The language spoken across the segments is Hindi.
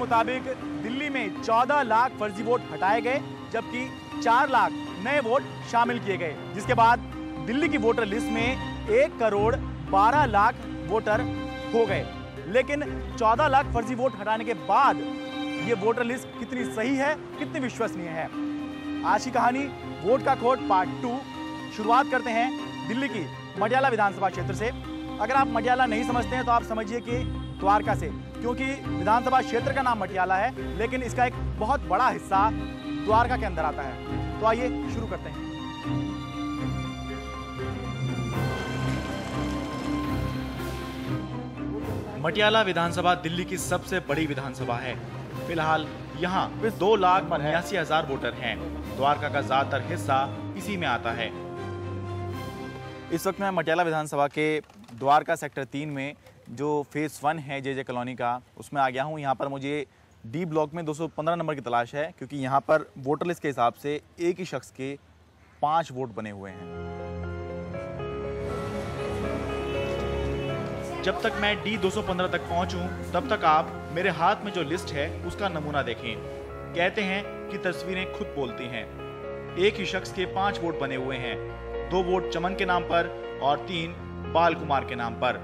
मुताबिक दिल्ली में 14 लाख फर्जी वोट हटाए गए, जबकि 4 लाख नए वोट शामिल किए गए, जिसके बाद दिल्ली की वोटर लिस्ट में 1 करोड़ 12 लाख वोटर हो गए। लेकिन 14 लाख फर्जी वोट हटाने के बाद ये वोटर लिस्ट कितनी सही है, कितनी विश्वसनीय है? आज की कहानी वोट का खोट पार्ट 2। शुरुआत करते हैं दिल्ली की मटियाला विधानसभा क्षेत्र से। अगर आप मटियाला नहीं समझते हैं तो आप समझिए कि द्वारका से, क्योंकि विधानसभा क्षेत्र का नाम मटियाला है, लेकिन इसका एक बहुत बड़ा हिस्सा द्वारका के अंदर आता है। तो आइए शुरू करते हैं। मटियाला विधानसभा दिल्ली की सबसे बड़ी विधानसभा है। फिलहाल यहाँ 2,82,000 वोटर हैं। द्वारका का ज्यादातर हिस्सा इसी में आता है। इस वक्त मैं मटियाला विधानसभा के द्वारका सेक्टर 3 में जो फेज़ 1 है जे कॉलोनी का, उसमें आ गया हूँ। यहाँ पर मुझे डी ब्लॉक में 215 नंबर की तलाश है, क्योंकि यहाँ पर वोटर लिस्ट के हिसाब से एक ही शख्स के 5 वोट बने हुए हैं। जब तक मैं डी 215 तक पहुँचूँ तब तक आप मेरे हाथ में जो लिस्ट है उसका नमूना देखें। कहते हैं कि तस्वीरें खुद बोलती हैं। एक ही शख्स के 5 वोट बने हुए हैं। 2 वोट चमन के नाम पर और 3 बाल कुमार के नाम पर।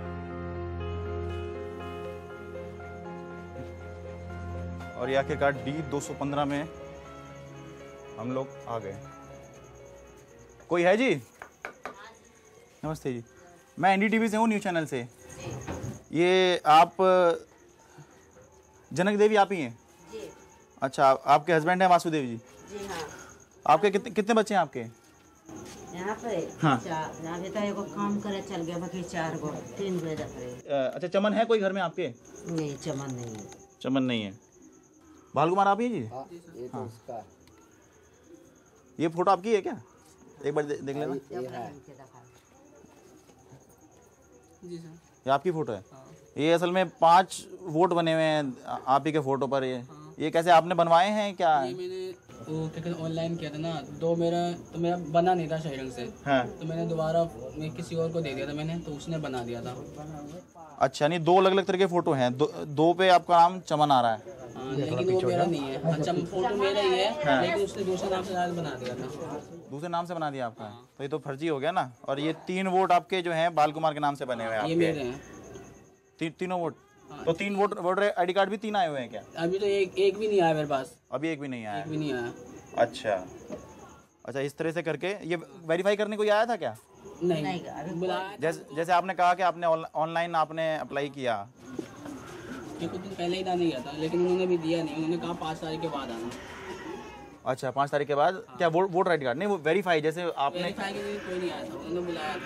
और ये आखिरकार डी 215 में हम लोग आ गए। कोई है जी? नमस्ते जी, मैं एनडीटीवी से हूँ, न्यूज़ चैनल से। ये आप जनक देवी आप ही हैं? जी। अच्छा, आपके हस्बैंड हैं वासुदेव जी? जी हाँ। आपके कितने बच्चे हैं आपके? यहाँ पे हाँ। अभी तो एगो काम करे चल गया, बाकी 4 गो 3 बजे तक। अच्छा, चमन है कोई घर में आपके? नहीं, चमन नहीं है। चमन नहीं है। बाल कुमार आप ही जी? हाँ, ये तो उसका। ये फोटो आपकी है क्या? एक बार देख लेना। जी सर, ये आपकी फोटो है? हाँ। ये असल में 5 वोट बने हुए हैं आप ही के फोटो पर। ये कैसे आपने बनवाए हैं क्या? ये मैंने वो क्या कहते ऑनलाइन किया था ना, मेरा बना नहीं था सही ढंग से। हाँ। तो मैंने दोबारा मैं किसी और को दे दिया था मैंने, तो उसने बना दिया था। अच्छा, नहीं 2 अलग अलग तरह के फोटो हैं। दो पे आपका नाम चमन आ रहा है। हाँ, लेकिन वो मेरा नहीं है। अच्छा, फोटो मेरा ही है। हाँ। लेकिन उसने दूसरे नाम से बना दिया था। दूसरे नाम से बना दिया आपका? हाँ। तो ये तो फर्जी हो गया ना। और ये 3 वोट आपके जो हैं बाल कुमार के नाम से बने हुए हैं। ये मेरे हैं तीनों वोट। तो 3 वोटर आईडी कार्ड भी 3 आए हुए हैं क्या? अभी तो एक भी नहीं आया मेरे पास। अभी एक भी नहीं आया? एक भी नहीं आया। अच्छा, इस तरह से करके ये वेरीफाई करने कोई आया था क्या? नहीं। जैसे आपने कहा कि आपने ऑनलाइन आपने अप्लाई किया। ये कुछ दिन पहले ही डालने गया था, लेकिन उन्होंने भी दिया नहीं। उन्होंने कहा 5 तारीख के बाद आना। अच्छा, 5 तारीख के बाद? हाँ। क्या वोटर आईडी कार्ड नहीं, वो वेरीफाई जैसे आपने? वेरीफाई के लिए कोई नहीं आया था, उन्होंने बुलाया था।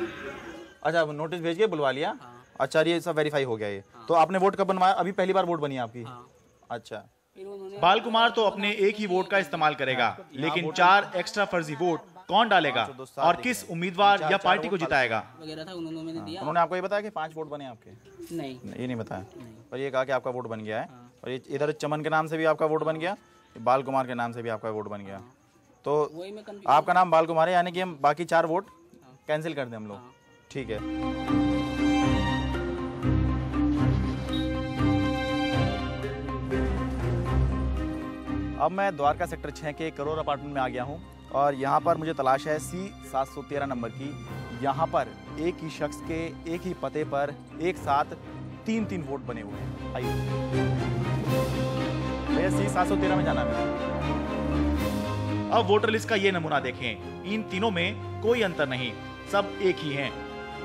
अच्छा, नोटिस भेज के बुलवा लिया? हाँ। अच्छा, ये सब वेरीफाई हो गया ये। हाँ। तो आपने वोट कब बनवाया? अभी पहली बार वोट बनी आपकी? हाँ। अच्छा। बाल कुमार तो अपने एक ही वोट का इस्तेमाल करेगा, लेकिन 4 एक्स्ट्रा फर्जी वोट कौन डालेगा और किस उम्मीदवार या पार्टी को जिताएगा? उन्होंने आपको ये बताया कि 5 वोट बने आपके? नहीं, ये नहीं बताया। और ये कहा कि आपका वोट बन गया है। और ये इधर चमन के नाम से भी आपका वोट बन गया, बाल कुमार के नाम से भी आपका वोट बन गया। तो आपका नाम बाल कुमार है, यानी कि हम बाकी 4 वोट कैंसिल कर दें हम लोग? ठीक है। अब मैं द्वारका सेक्टर 6 के करोड़ अपार्टमेंट में आ गया हूँ और यहाँ पर मुझे तलाश है C713 नंबर की। यहाँ पर एक ही शख्स के एक ही पते पर एक साथ 3 वोट बने हुए हैं। आइए भैया, C713 में जाना है। अब वोटर लिस्ट का ये नमूना देखें। इन तीनों में कोई अंतर नहीं, सब एक ही हैं,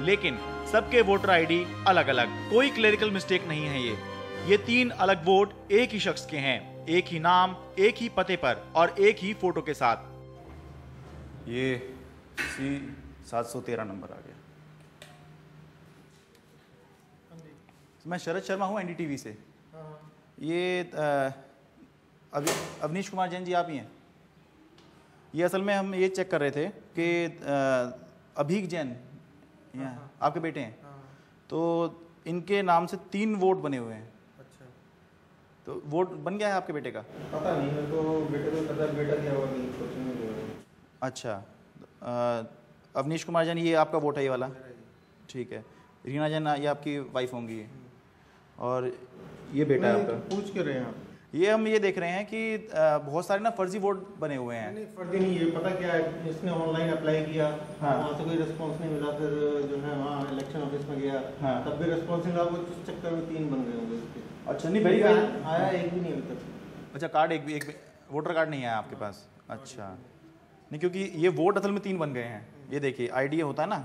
लेकिन सबके वोटर आईडी अलग अलग। कोई क्लेरिकल मिस्टेक नहीं है। ये 3 अलग वोट एक ही शख्स के हैं, एक ही नाम, एक ही पते पर और एक ही फोटो के साथ। ये C713 नंबर आ गया। मैं शरद शर्मा हूँ एनडीटीवी से। ये अवनीश कुमार जैन जी आप ही हैं? ये असल में हम ये चेक कर रहे थे कि अभीक जैन आपके बेटे हैं। तो इनके नाम से 3 वोट बने हुए हैं। तो वोट बन गया है आपके बेटे का? पता नहीं, मेरे को बेटे को पता है, बेटा क्या हुआ नहीं कुछ नहीं। अच्छा, अवनीश कुमार जैन ये आपका वोट है, ये वाला? ठीक है। रीना जैन ये आपकी वाइफ होंगी, और ये बेटा है आपका? पूछ के रहे हैं आप? ये हम ये देख रहे हैं कि बहुत सारे ना फर्जी वोट बने हुए हैं। नहीं फर्जी नहीं है, पता क्या है, इसने ऑनलाइन अप्लाई किया, हाँ। वहाँ से कोई रिस्पांस नहीं मिला, फिर जो है वहाँ इलेक्शन ऑफिस में गया, हाँ। तब भी रिस्पांस नहीं मिला, वो इस चक्कर में 3 बन गए होंगे इसके। अच्छा, नहीं वेरीफाई आया एक भी नहीं अभी तक। अच्छा, कार्ड एक भी वोटर कार्ड नहीं है आपके पास? अच्छा, नहीं क्योंकि ये वोट असल में 3 बन गए हैं। ये देखिए आईडी होता है ना,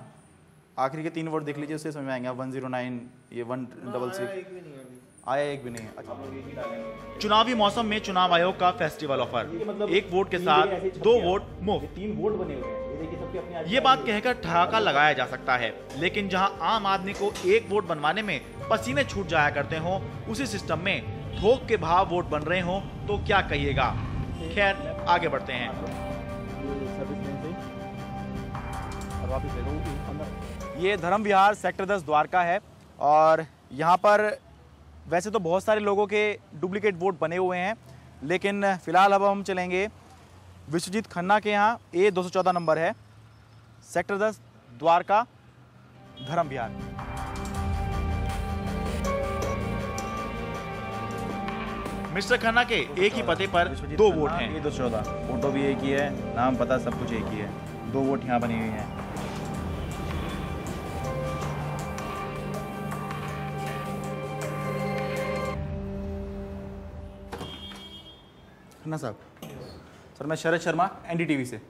आखिरी के 3 वोट देख लीजिए, उससे समझ में आएंगे। 109, ये 166 एक भी नहीं है अभी। आया एक भी नहीं है। अच्छा, चुनावी मौसम में चुनाव आयोग का फेस्टिवल ऑफर, मतलब एक वोट के साथ 2 वोट मुफ्त। 3 वोट बने हुए हैं, ये देखिए सबके अपने। ये बात कहकर ठहाका लगाया जा सकता है, लेकिन जहां आम आदमी को एक वोट बनवाने में पसीने छूट जाया करते हो, उसी सिस्टम में थोक के भाव वोट बन रहे हो तो क्या कहिएगा। खैर आगे बढ़ते हैं। ये धर्म विहार सेक्टर 10 द्वारका है और यहाँ पर वैसे तो बहुत सारे लोगों के डुप्लीकेट वोट बने हुए हैं, लेकिन फिलहाल अब हम चलेंगे विश्वजीत खन्ना के यहाँ। A 214 नंबर है, सेक्टर 10 द्वारका, धर्म विहार। मिस्टर खन्ना के एक ही पते पर 2 वोट हैं। A 214, फोटो भी एक ही है, नाम पता सब कुछ एक ही है। 2 वोट यहाँ बनी हुई हैं। खन्ना साहब, सर मैं शरद शर्मा NDTV से।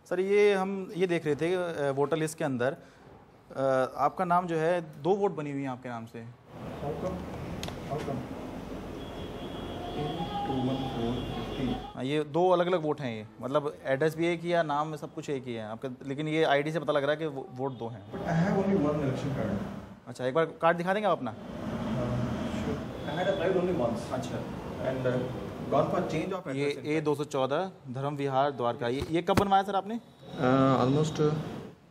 सर हम ये देख रहे थे वोटर लिस्ट के अंदर आपका नाम जो है 2 वोट बनी हुई है आपके नाम से। ये 2 अलग अलग वोट हैं, ये मतलब एड्रेस भी एक ही है, नाम में सब कुछ एक ही है आपका, लेकिन ये आईडी से पता लग रहा है कि वोट 2 हैं। But I have only one election card. अच्छा, एक बार कार्ड दिखा देंगे आप अपना? Sure. I had applied only once. अच्छा, And gone for change of ये address. A 214 धर्म विहार द्वारका, ये कब बनवाया सर आपने? Almost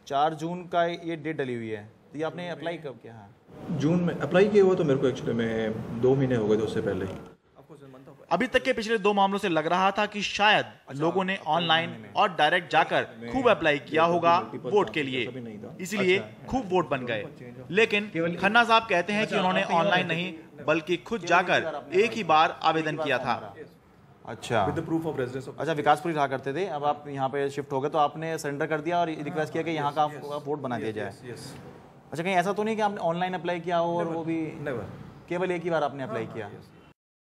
4 जून का ये डेट डली हुई है, तो ये आपने अप्लाई कब किया? हाँ, जून में अप्लाई किया हुआ, तो मेरे को एक्चुअली में 2 महीने हो गए थे उससे पहले ही। अभी तक के पिछले 2 मामलों से लग रहा था कि शायद लोगों ने ऑनलाइन और डायरेक्ट जाकर खूब अप्लाई किया होगा वोट के लिए, इसलिए खूब वोट बन गए। लेकिन खन्ना साहब कहते हैं कि उन्होंने ऑनलाइन नहीं बल्कि खुद जाकर एक ही बार आवेदन किया था। अच्छा, with the proof of residence. अच्छा, विकासपुरी रहा करते थे, अब आप यहाँ पे शिफ्ट हो गए, तो आपने सरेंडर कर दिया और रिक्वेस्ट किया कि यहाँ का वोट बना दिया जाए। अच्छा, कहीं ऐसा तो नहीं कि आपने ऑनलाइन अप्लाई किया हो और वो भी नेवर, केवल एक ही बार आपने अप्लाई किया?